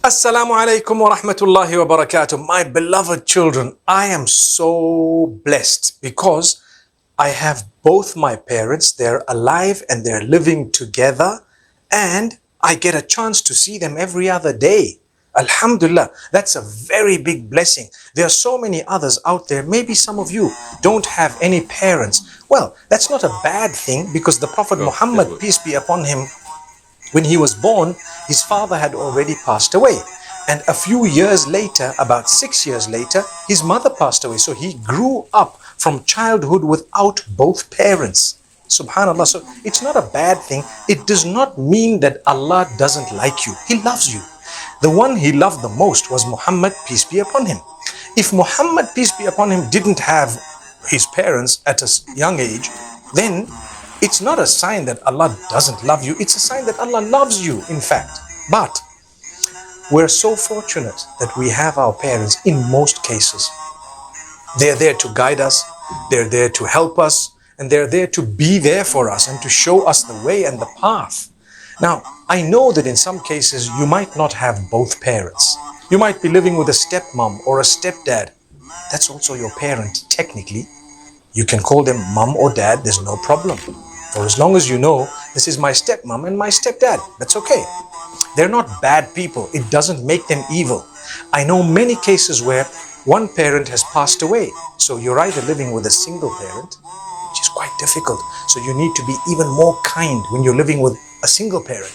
Assalamu alaikum wa rahmatullahi wa barakatuh. My beloved children, I am so blessed because I have both my parents. They're alive and they're living together, and I get a chance to see them every other day. Alhamdulillah, that's a very big blessing. There are so many others out there. Maybe some of you don't have any parents. Well, that's not a bad thing because the Prophet Muhammad, peace be upon him, when he was born, his father had already passed away. And a few years later, about 6 years later, his mother passed away. So he grew up from childhood without both parents. Subhanallah. So it's not a bad thing. It does not mean that Allah doesn't like you. He loves you. The one he loved the most was Muhammad, peace be upon him. If Muhammad, peace be upon him, didn't have his parents at a young age, then it's not a sign that Allah doesn't love you. It's a sign that Allah loves you, in fact. But we're so fortunate that we have our parents in most cases. They're there to guide us. They're there to help us. And they're there to be there for us and to show us the way and the path. Now, I know that in some cases you might not have both parents. You might be living with a stepmom or a stepdad. That's also your parent, technically. You can call them mom or dad, there's no problem. For as long as you know, this is my stepmom and my stepdad, that's okay. They're not bad people. It doesn't make them evil. I know many cases where one parent has passed away. So you're either living with a single parent, which is quite difficult. So you need to be even more kind when you're living with a single parent.